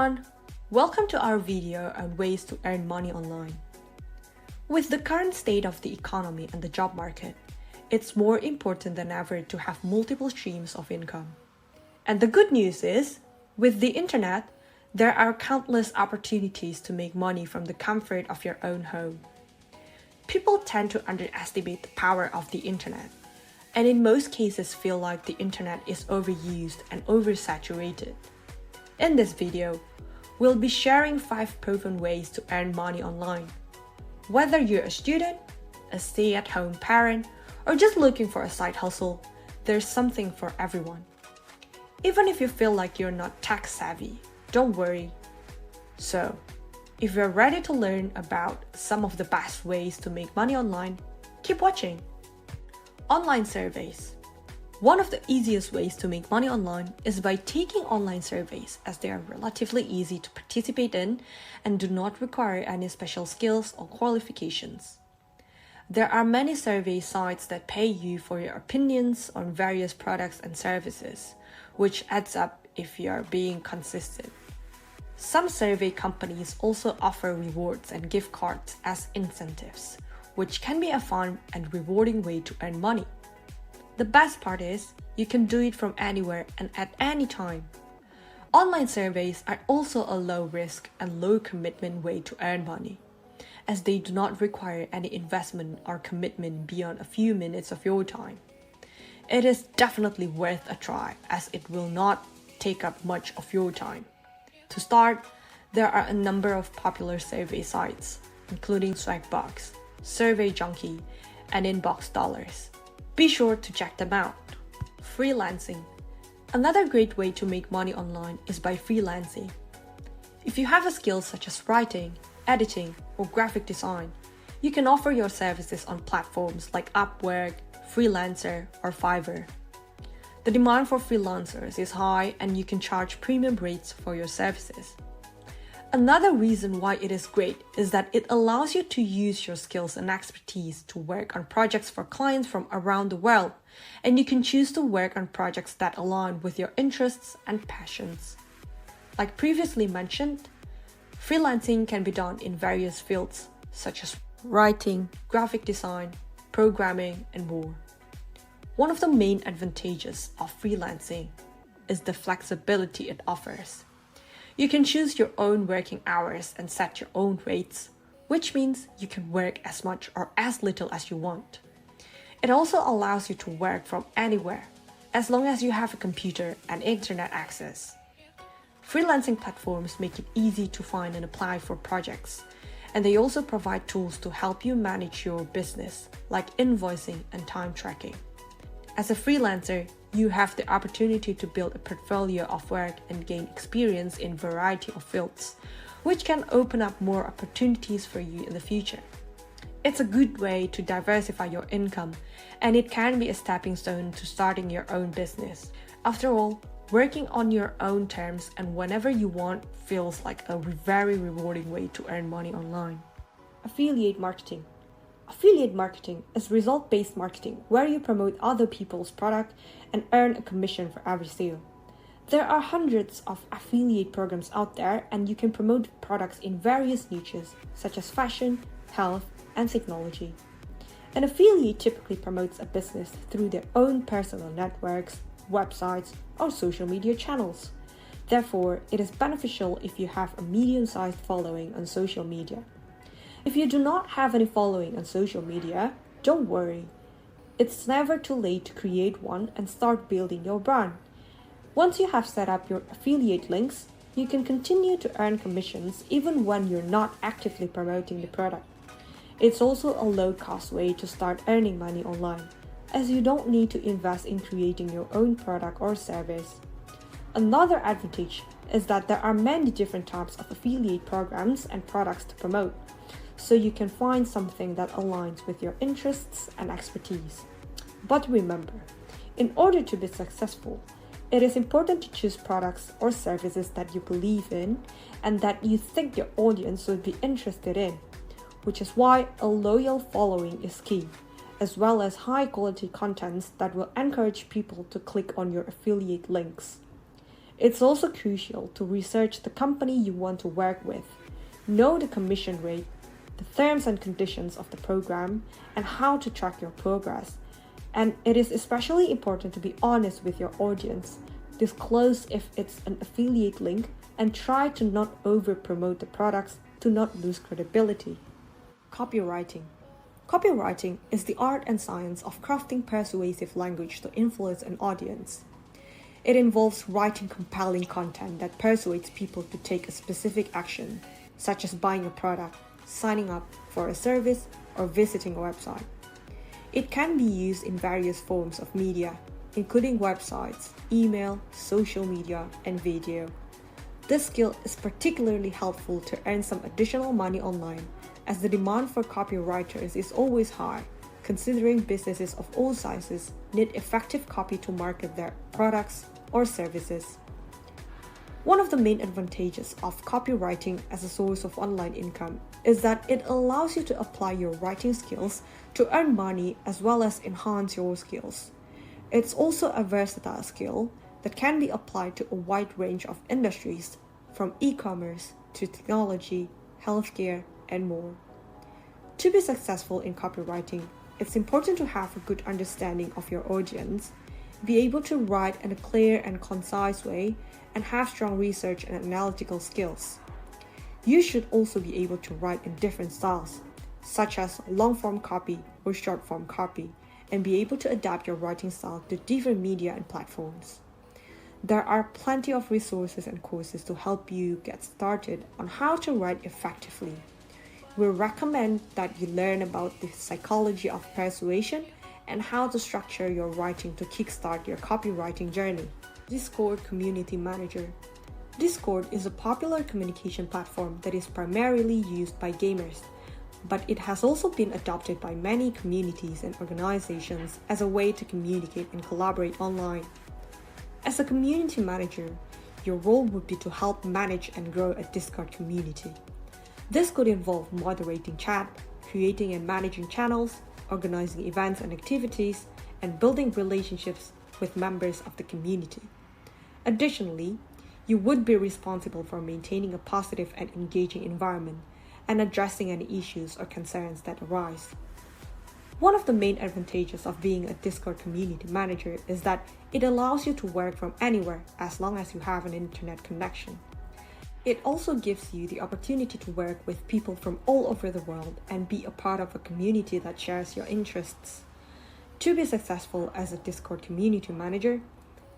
everyone, welcome to our video on ways to earn money online. With the current state of the economy and the job market, it's more important than ever to have multiple streams of income. And the good news is, with the internet, there are countless opportunities to make money from the comfort of your own home. People tend to underestimate the power of the internet, and in most cases feel like the internet is overused and oversaturated. In this video, we'll be sharing 5 proven ways to earn money online. Whether you're a student, a stay-at-home parent, or just looking for a side hustle, there's something for everyone. Even if you feel like you're not tech savvy, don't worry. So, if you're ready to learn about some of the best ways to make money online, keep watching. Online surveys. One of the easiest ways to make money online is by taking online surveys, as they are relatively easy to participate in and do not require any special skills or qualifications. There are many survey sites that pay you for your opinions on various products and services, which adds up if you are being consistent. Some survey companies also offer rewards and gift cards as incentives, which can be a fun and rewarding way to earn money. The best part is, you can do it from anywhere and at any time. Online surveys are also a low risk and low commitment way to earn money, as they do not require any investment or commitment beyond a few minutes of your time. It is definitely worth a try, as it will not take up much of your time. To start, there are a number of popular survey sites, including Swagbucks, Survey Junkie, and Inbox Dollars. Be sure to check them out. Freelancing. Another great way to make money online is by freelancing. If you have a skill such as writing, editing, or graphic design, you can offer your services on platforms like Upwork, Freelancer, or Fiverr. The demand for freelancers is high and you can charge premium rates for your services. Another reason why it is great is that it allows you to use your skills and expertise to work on projects for clients from around the world, and you can choose to work on projects that align with your interests and passions. Like previously mentioned, freelancing can be done in various fields such as writing, graphic design, programming, and more. One of the main advantages of freelancing is the flexibility it offers. You can choose your own working hours and set your own rates, which means you can work as much or as little as you want. It also allows you to work from anywhere, as long as you have a computer and internet access. Freelancing platforms make it easy to find and apply for projects, and they also provide tools to help you manage your business, like invoicing and time tracking. As a freelancer, you have the opportunity to build a portfolio of work and gain experience in a variety of fields, which can open up more opportunities for you in the future. It's a good way to diversify your income, and it can be a stepping stone to starting your own business. After all, working on your own terms and whenever you want feels like a very rewarding way to earn money online. Affiliate marketing. Affiliate marketing is result-based marketing where you promote other people's product and earn a commission for every sale. There are hundreds of affiliate programs out there, and you can promote products in various niches such as fashion, health, and technology. An affiliate typically promotes a business through their own personal networks, websites, or social media channels. Therefore, it is beneficial if you have a medium-sized following on social media. If you do not have any following on social media, don't worry. It's never too late to create one and start building your brand. Once you have set up your affiliate links, you can continue to earn commissions even when you're not actively promoting the product. It's also a low-cost way to start earning money online, as you don't need to invest in creating your own product or service. Another advantage is that there are many different types of affiliate programs and products to promote, so you can find something that aligns with your interests and expertise. But remember, in order to be successful, it is important to choose products or services that you believe in and that you think your audience would be interested in, which is why a loyal following is key, as well as high quality contents that will encourage people to click on your affiliate links. It's also crucial to research the company you want to work with, know the commission rate, the terms and conditions of the program, and how to track your progress. And it is especially important to be honest with your audience, disclose if it's an affiliate link, and try to not over-promote the products to not lose credibility. Copywriting. Copywriting is the art and science of crafting persuasive language to influence an audience. It involves writing compelling content that persuades people to take a specific action, such as buying a product, signing up for a service, or visiting a website. It can be used in various forms of media, including websites, email, social media, and video. This skill is particularly helpful to earn some additional money online, as the demand for copywriters is always high, considering businesses of all sizes need effective copy to market their products or services. One of the main advantages of copywriting as a source of online income is that it allows you to apply your writing skills to earn money as well as enhance your skills. It's also a versatile skill that can be applied to a wide range of industries, from e-commerce to technology, healthcare, and more. To be successful in copywriting, it's important to have a good understanding of your audience, be able to write in a clear and concise way, and have strong research and analytical skills. You should also be able to write in different styles, such as long-form copy or short-form copy, and be able to adapt your writing style to different media and platforms. There are plenty of resources and courses to help you get started on how to write effectively. We recommend that you learn about the psychology of persuasion and how to structure your writing to kickstart your copywriting journey. Discord Community Manager. Discord is a popular communication platform that is primarily used by gamers, but it has also been adopted by many communities and organizations as a way to communicate and collaborate online. As a community manager, your role would be to help manage and grow a Discord community. This could involve moderating chat, creating and managing channels, organizing events and activities, and building relationships with members of the community. Additionally, you would be responsible for maintaining a positive and engaging environment and addressing any issues or concerns that arise. One of the main advantages of being a Discord community manager is that it allows you to work from anywhere as long as you have an internet connection. It also gives you the opportunity to work with people from all over the world and be a part of a community that shares your interests. To be successful as a Discord community manager,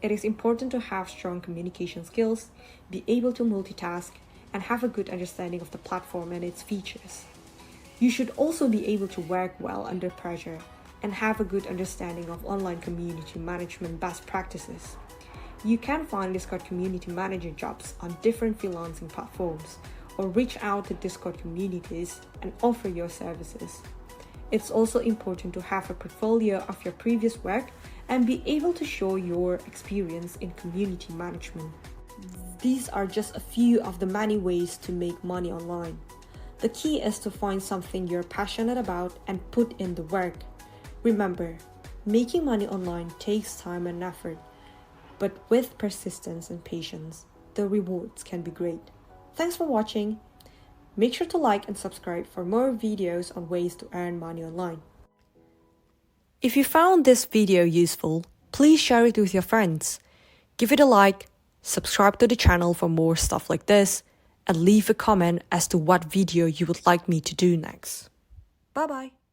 it is important to have strong communication skills, be able to multitask, and have a good understanding of the platform and its features. You should also be able to work well under pressure and have a good understanding of online community management best practices. You can find Discord community manager jobs on different freelancing platforms or reach out to Discord communities and offer your services. It's also important to have a portfolio of your previous work and be able to show your experience in community management. These are just a few of the many ways to make money online. The key is to find something you're passionate about and put in the work. Remember, making money online takes time and effort, but with persistence and patience, the rewards can be great. Thanks for watching. Make sure to like and subscribe for more videos on ways to earn money online. If you found this video useful, please share it with your friends. Give it a like, subscribe to the channel for more stuff like this, and leave a comment as to what video you would like me to do next. Bye bye.